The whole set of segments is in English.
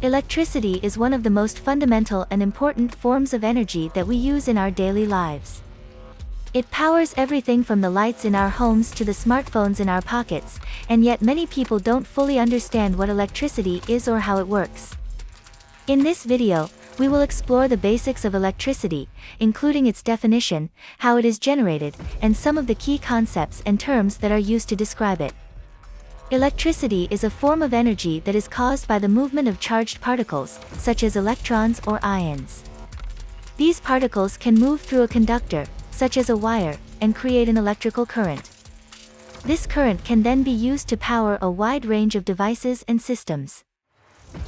Electricity is one of the most fundamental and important forms of energy that we use in our daily lives. It powers everything from the lights in our homes to the smartphones in our pockets, and yet many people don't fully understand what electricity is or how it works. In this video, we will explore the basics of electricity, including its definition, how it is generated, and some of the key concepts and terms that are used to describe it. Electricity is a form of energy that is caused by the movement of charged particles, such as electrons or ions. These particles can move through a conductor, such as a wire, and create an electrical current. This current can then be used to power a wide range of devices and systems.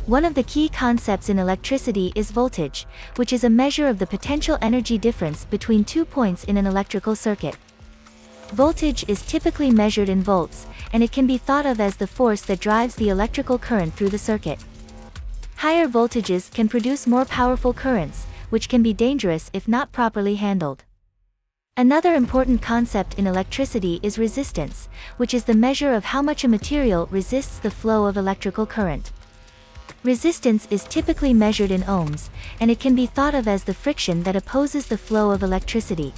One of the key concepts in electricity is voltage, which is a measure of the potential energy difference between 2 points in an electrical circuit. Voltage is typically measured in volts, and it can be thought of as the force that drives the electrical current through the circuit. Higher voltages can produce more powerful currents, which can be dangerous if not properly handled. Another important concept in electricity is resistance, which is the measure of how much a material resists the flow of electrical current. Resistance is typically measured in ohms, and it can be thought of as the friction that opposes the flow of electricity.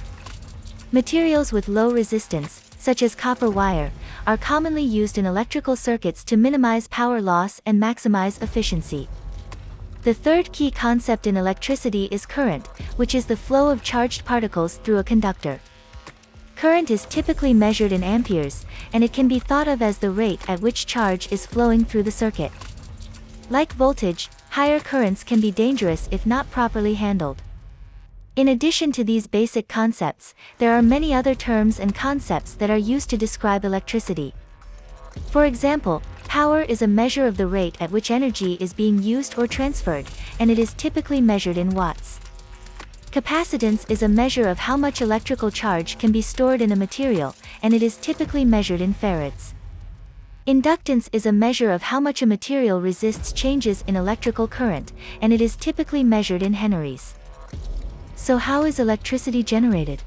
Materials with low resistance, such as copper wire, are commonly used in electrical circuits to minimize power loss and maximize efficiency. The third key concept in electricity is current, which is the flow of charged particles through a conductor. Current is typically measured in amperes, and it can be thought of as the rate at which charge is flowing through the circuit. Like voltage, higher currents can be dangerous if not properly handled. In addition to these basic concepts, there are many other terms and concepts that are used to describe electricity. For example, power is a measure of the rate at which energy is being used or transferred, and it is typically measured in watts. Capacitance is a measure of how much electrical charge can be stored in a material, and it is typically measured in farads. Inductance is a measure of how much a material resists changes in electrical current, and it is typically measured in henries. So how is electricity generated?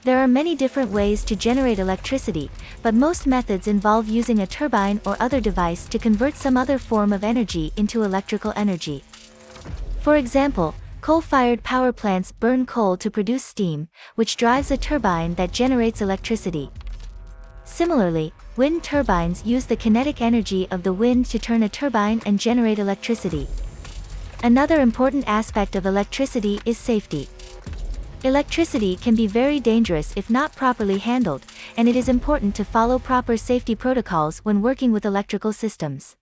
There are many different ways to generate electricity, but most methods involve using a turbine or other device to convert some other form of energy into electrical energy. For example, coal-fired power plants burn coal to produce steam, which drives a turbine that generates electricity. Similarly, wind turbines use the kinetic energy of the wind to turn a turbine and generate electricity. Another important aspect of electricity is safety. Electricity can be very dangerous if not properly handled, and it is important to follow proper safety protocols when working with electrical systems.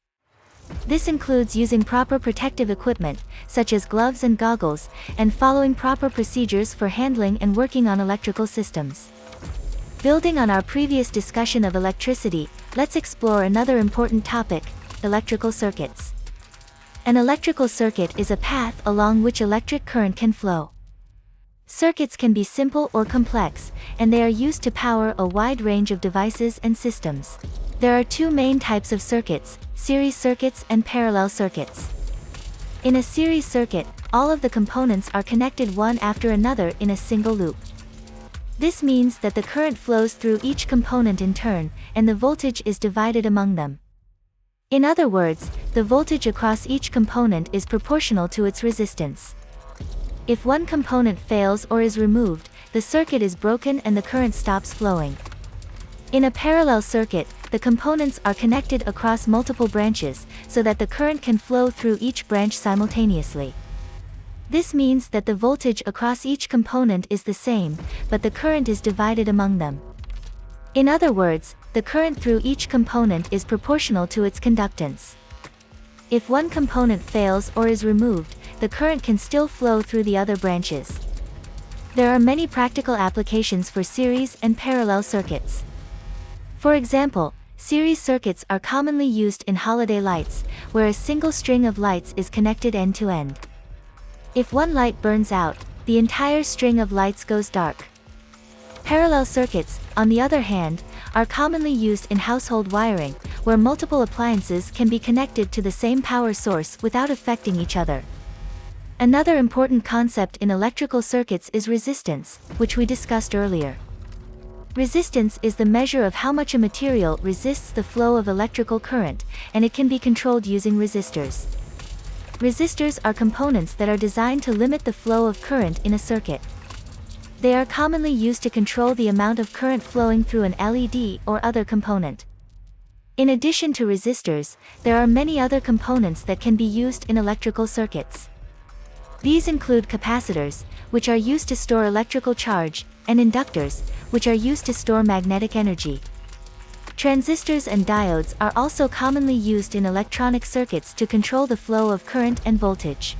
This includes using proper protective equipment, such as gloves and goggles, and following proper procedures for handling and working on electrical systems. Building on our previous discussion of electricity, let's explore another important topic: electrical circuits. An electrical circuit is a path along which electric current can flow. Circuits can be simple or complex, and they are used to power a wide range of devices and systems. There are two main types of circuits: series circuits and parallel circuits. In a series circuit, all of the components are connected one after another in a single loop. This means that the current flows through each component in turn, and the voltage is divided among them. In other words, the voltage across each component is proportional to its resistance. If one component fails or is removed, the circuit is broken and the current stops flowing. In a parallel circuit, the components are connected across multiple branches, so that the current can flow through each branch simultaneously. This means that the voltage across each component is the same, but the current is divided among them. In other words, the current through each component is proportional to its conductance. If one component fails or is removed, the current can still flow through the other branches. There are many practical applications for series and parallel circuits. For example, series circuits are commonly used in holiday lights, where a single string of lights is connected end to end. If one light burns out, the entire string of lights goes dark. Parallel circuits, on the other hand, are commonly used in household wiring, where multiple appliances can be connected to the same power source without affecting each other. Another important concept in electrical circuits is resistance, which we discussed earlier. Resistance is the measure of how much a material resists the flow of electrical current, and it can be controlled using resistors. Resistors are components that are designed to limit the flow of current in a circuit. They are commonly used to control the amount of current flowing through an LED or other component. In addition to resistors, there are many other components that can be used in electrical circuits. These include capacitors, which are used to store electrical charge, and inductors, which are used to store magnetic energy. Transistors and diodes are also commonly used in electronic circuits to control the flow of current and voltage.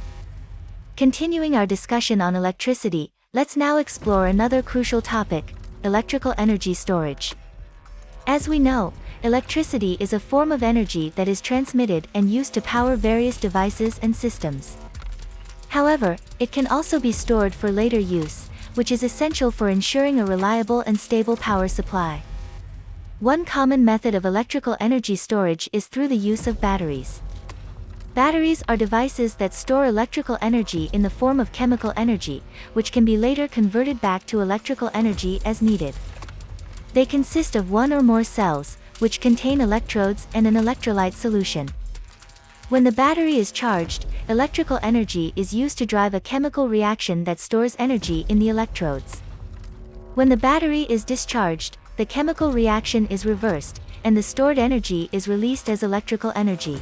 Continuing our discussion on electricity, let's now explore another crucial topic: electrical energy storage. As we know, electricity is a form of energy that is transmitted and used to power various devices and systems. However, it can also be stored for later use, which is essential for ensuring a reliable and stable power supply. One common method of electrical energy storage is through the use of batteries. Batteries are devices that store electrical energy in the form of chemical energy, which can be later converted back to electrical energy as needed. They consist of one or more cells, which contain electrodes and an electrolyte solution. When the battery is charged, electrical energy is used to drive a chemical reaction that stores energy in the electrodes. When the battery is discharged, the chemical reaction is reversed, and the stored energy is released as electrical energy.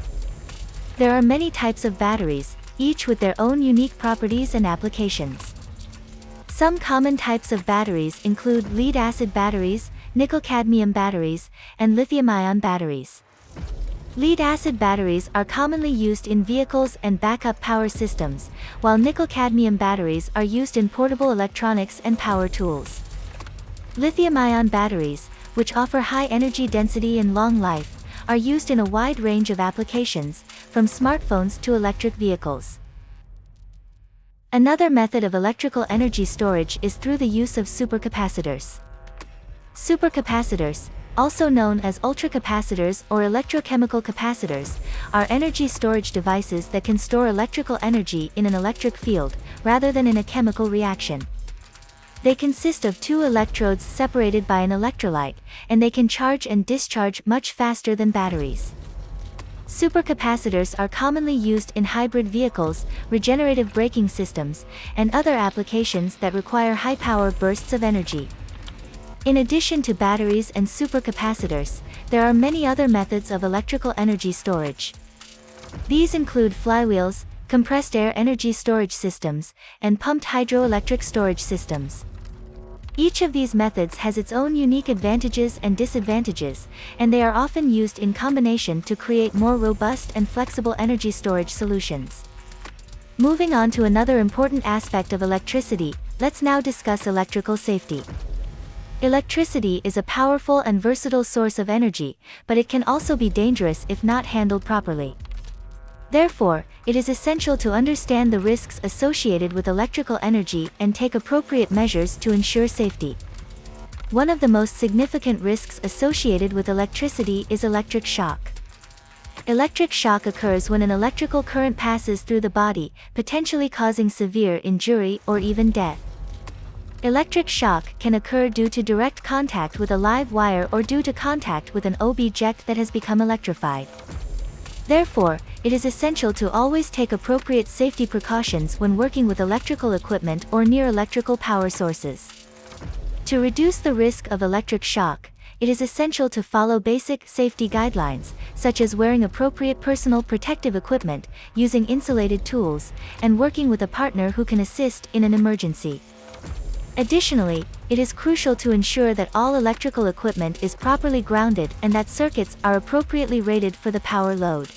There are many types of batteries, each with their own unique properties and applications. Some common types of batteries include lead-acid batteries, nickel-cadmium batteries, and lithium-ion batteries. Lead-acid batteries are commonly used in vehicles and backup power systems, while nickel-cadmium batteries are used in portable electronics and power tools. Lithium-ion batteries, which offer high energy density and long life, are used in a wide range of applications, from smartphones to electric vehicles. Another method of electrical energy storage is through the use of supercapacitors. Supercapacitors, also known as ultracapacitors or electrochemical capacitors, are energy storage devices that can store electrical energy in an electric field, rather than in a chemical reaction. They consist of two electrodes separated by an electrolyte, and they can charge and discharge much faster than batteries. Supercapacitors are commonly used in hybrid vehicles, regenerative braking systems, and other applications that require high-power bursts of energy. In addition to batteries and supercapacitors, there are many other methods of electrical energy storage. These include flywheels, compressed air energy storage systems, and pumped hydroelectric storage systems. Each of these methods has its own unique advantages and disadvantages, and they are often used in combination to create more robust and flexible energy storage solutions. Moving on to another important aspect of electricity, let's now discuss electrical safety. Electricity is a powerful and versatile source of energy, but it can also be dangerous if not handled properly. Therefore, it is essential to understand the risks associated with electrical energy and take appropriate measures to ensure safety. One of the most significant risks associated with electricity is electric shock. Electric shock occurs when an electrical current passes through the body, potentially causing severe injury or even death. Electric shock can occur due to direct contact with a live wire or due to contact with an object that has become electrified. Therefore, it is essential to always take appropriate safety precautions when working with electrical equipment or near electrical power sources. To reduce the risk of electric shock, it is essential to follow basic safety guidelines, such as wearing appropriate personal protective equipment, using insulated tools, and working with a partner who can assist in an emergency. Additionally, it is crucial to ensure that all electrical equipment is properly grounded and that circuits are appropriately rated for the power load.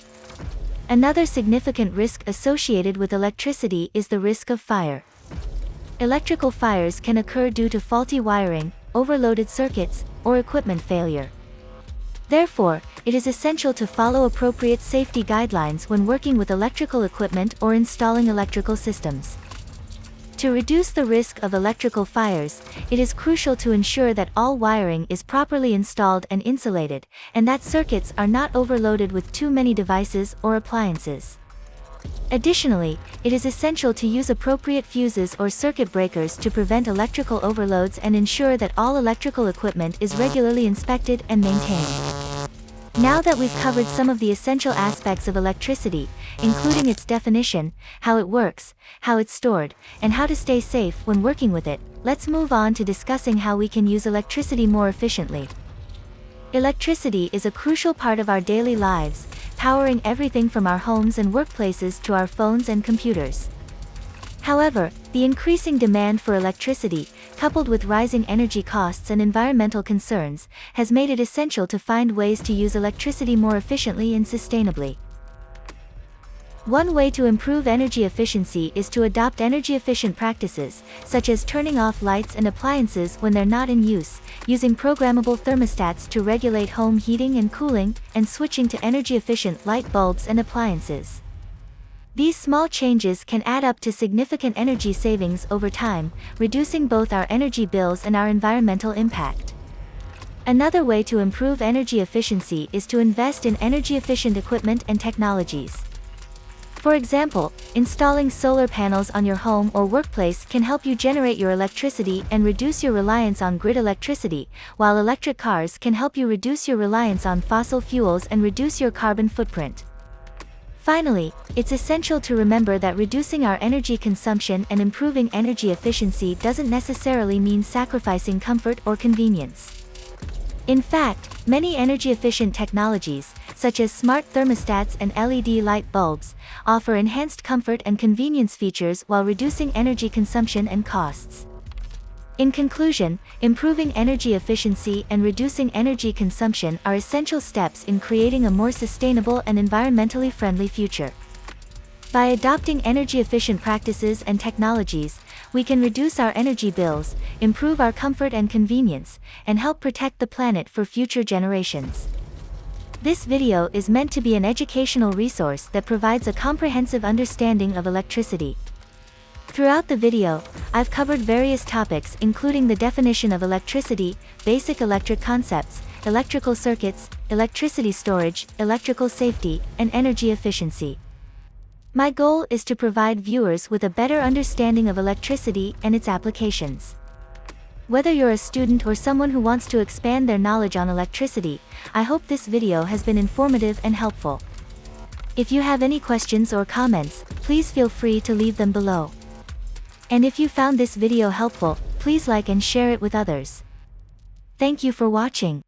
Another significant risk associated with electricity is the risk of fire. Electrical fires can occur due to faulty wiring, overloaded circuits, or equipment failure. Therefore, it is essential to follow appropriate safety guidelines when working with electrical equipment or installing electrical systems. To reduce the risk of electrical fires, it is crucial to ensure that all wiring is properly installed and insulated, and that circuits are not overloaded with too many devices or appliances. Additionally, it is essential to use appropriate fuses or circuit breakers to prevent electrical overloads and ensure that all electrical equipment is regularly inspected and maintained. Now that we've covered some of the essential aspects of electricity, including its definition, how it works, how it's stored, and how to stay safe when working with it, let's move on to discussing how we can use electricity more efficiently. Electricity is a crucial part of our daily lives, powering everything from our homes and workplaces to our phones and computers. However, the increasing demand for electricity, coupled with rising energy costs and environmental concerns, has made it essential to find ways to use electricity more efficiently and sustainably. One way to improve energy efficiency is to adopt energy-efficient practices, such as turning off lights and appliances when they're not in use, using programmable thermostats to regulate home heating and cooling, and switching to energy-efficient light bulbs and appliances. These small changes can add up to significant energy savings over time, reducing both our energy bills and our environmental impact. Another way to improve energy efficiency is to invest in energy-efficient equipment and technologies. For example, installing solar panels on your home or workplace can help you generate your electricity and reduce your reliance on grid electricity, while electric cars can help you reduce your reliance on fossil fuels and reduce your carbon footprint. Finally, it's essential to remember that reducing our energy consumption and improving energy efficiency doesn't necessarily mean sacrificing comfort or convenience. In fact, many energy-efficient technologies, such as smart thermostats and LED light bulbs, offer enhanced comfort and convenience features while reducing energy consumption and costs. In conclusion, improving energy efficiency and reducing energy consumption are essential steps in creating a more sustainable and environmentally friendly future. By adopting energy-efficient practices and technologies, we can reduce our energy bills, improve our comfort and convenience, and help protect the planet for future generations. This video is meant to be an educational resource that provides a comprehensive understanding of electricity. Throughout the video, I've covered various topics including the definition of electricity, basic electric concepts, electrical circuits, electricity storage, electrical safety, and energy efficiency. My goal is to provide viewers with a better understanding of electricity and its applications. Whether you're a student or someone who wants to expand their knowledge on electricity, I hope this video has been informative and helpful. If you have any questions or comments, please feel free to leave them below. And if you found this video helpful, please like and share it with others. Thank you for watching.